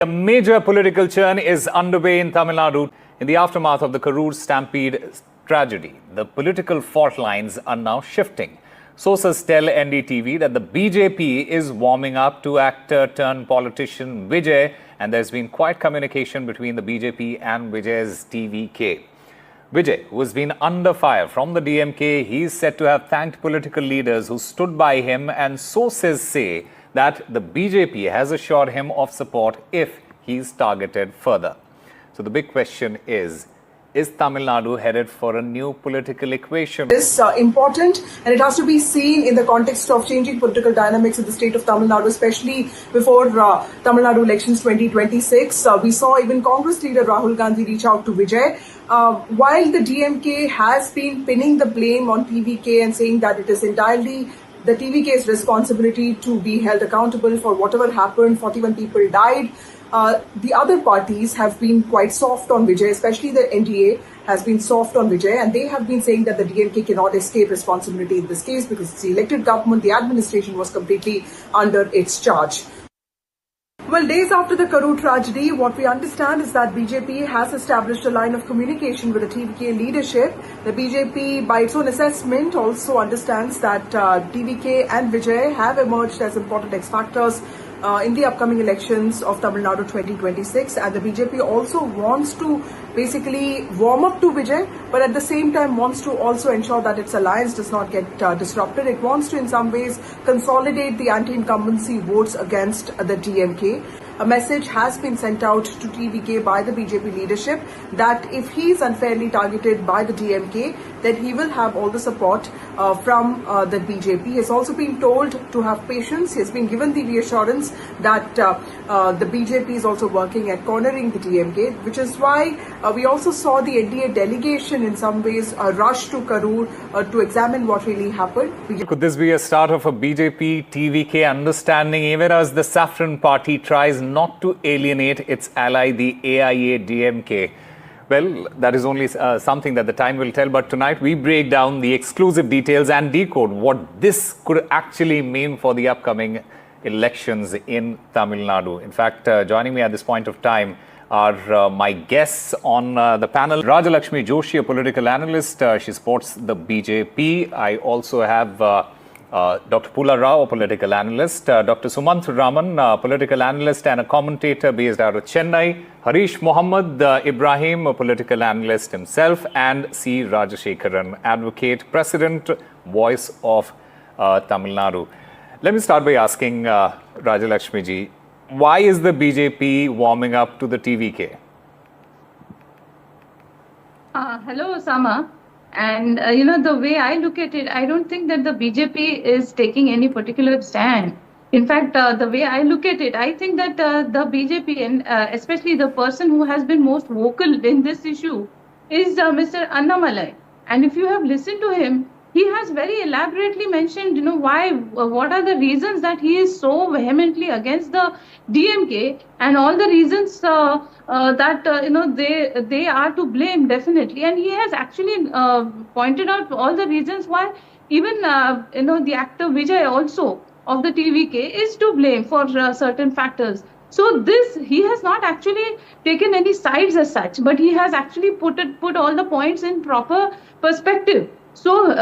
A major political churn is underway in Tamil Nadu in the aftermath of the Karur stampede tragedy. The political fault lines are now shifting. Sources tell NDTV that the BJP is warming up to actor turned politician Vijay, and there's been quiet communication between the BJP and Vijay's TVK. Vijay, who has been under fire from the DMK, he is said to have thanked political leaders who stood by him, and sources say that the BJP has assured him of support if he is targeted further. So the big question is Tamil Nadu headed for a new political equation? Is important, and it has to be seen in the context of changing political dynamics in the state of Tamil Nadu, especially before Tamil Nadu elections 2026. We saw even Congress leader Rahul Gandhi reach out to Vijay. While the DMK has been pinning the blame on TVK and saying that it is entirely the TVK's responsibility to be held accountable for whatever happened, 41 people died. The other parties have been quite soft on Vijay, especially the NDA has been soft on Vijay, and they have been saying that the DMK cannot escape responsibility in this case because it's the elected government, the administration was completely under its charge. Well, days after the Karur tragedy, what we understand is that BJP has established a line of communication with the TVK leadership. The BJP, by its own assessment, also understands that TVK and Vijay have emerged as important X-factors in the upcoming elections of Tamil Nadu 2026, and the BJP also wants to basically warm up to Vijay, but at the same time wants to also ensure that its alliance does not get disrupted. It wants to in some ways consolidate the anti-incumbency votes against the DMK. A message has been sent out to TVK by the BJP leadership that if he is unfairly targeted by the DMK, then he will have all the support from the BJP. He has also been told to have patience. He has been given the reassurance that the BJP is also working at cornering the DMK, which is why we also saw the NDA delegation in some ways rush to Karur to examine what really happened. Could this be a start of a BJP TVK understanding, even as the Saffron Party tries not to alienate its ally, the AIA DMK? Well, that is only something that the time will tell. But tonight we break down the exclusive details and decode what this could actually mean for the upcoming elections in Tamil Nadu. In fact, joining me at this point of time are my guests on the panel. Rajalakshmi Joshi, a political analyst. She supports the BJP. I also have Dr. Pula Rao, a political analyst, Dr. Sumant Raman, a political analyst and a commentator based out of Chennai, Harish Mohammed Ibrahim, a political analyst himself, and C. Rajashekaran, advocate, president, voice of Tamil Nadu. Let me start by asking Rajalakshmi ji, why is the BJP warming up to the TVK? Hello, Osama. And, the way I look at it, I don't think that the BJP is taking any particular stand. In fact, the way I look at it, I think that the BJP, and especially the person who has been most vocal in this issue, is Mr. Annamalai. And if you have listened to him, he has very elaborately mentioned, what are the reasons that he is so vehemently against the DMK, and all the reasons that they are to blame, definitely. And he has actually pointed out all the reasons why even the actor Vijay also of the TVK is to blame for certain factors. So he has not actually taken any sides as such, but he has actually put all the points in proper perspective. So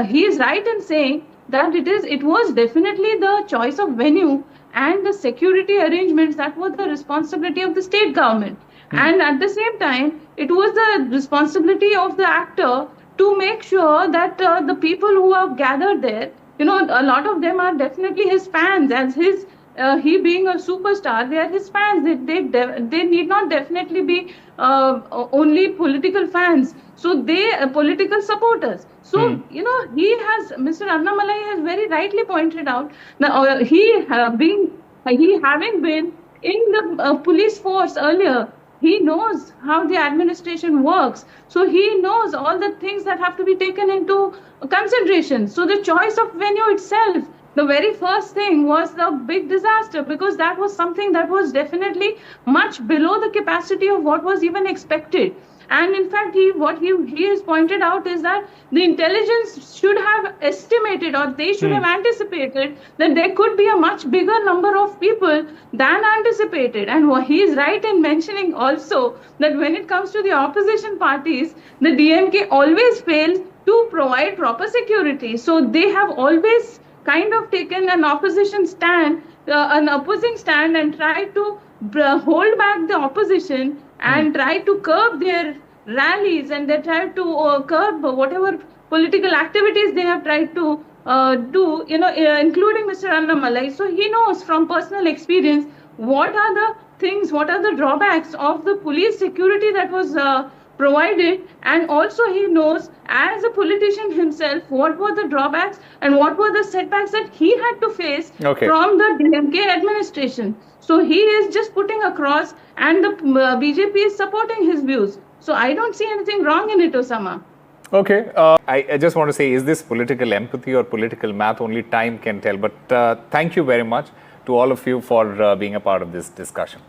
he is right in saying that it was definitely the choice of venue and the security arrangements that were the responsibility of the state government. And at the same time, it was the responsibility of the actor to make sure that the people who have gathered there, a lot of them are definitely his fans, as he being a superstar, they are his fans. They need not definitely be only political fans. So they are political supporters. So, Mr. Annamalai has very rightly pointed out, he having been in the police force earlier, he knows how the administration works. So he knows all the things that have to be taken into consideration. So the choice of venue itself the very first thing was the big disaster, because that was something that was definitely much below the capacity of what was even expected. And in fact, what he has pointed out is that the intelligence should have estimated, or they should have anticipated, that there could be a much bigger number of people than anticipated. And he is right in mentioning also that when it comes to the opposition parties, the DMK always fails to provide proper security. So they have always kind of taken an opposition stand, an opposing stand, and tried to hold back the opposition and try to curb their rallies, and they try to curb whatever political activities they have tried to do, including Mr. Annamalai. So he knows from personal experience what are the things, what are the drawbacks of the police security that was provided, and also he knows as a politician himself what were the drawbacks and what were the setbacks that he had to face from the DMK administration. So he is just putting across, and the BJP is supporting his views. So I don't see anything wrong in it, Osama. Okay. I just want to say, is this political empathy or political math? Only time can tell. But thank you very much to all of you for being a part of this discussion.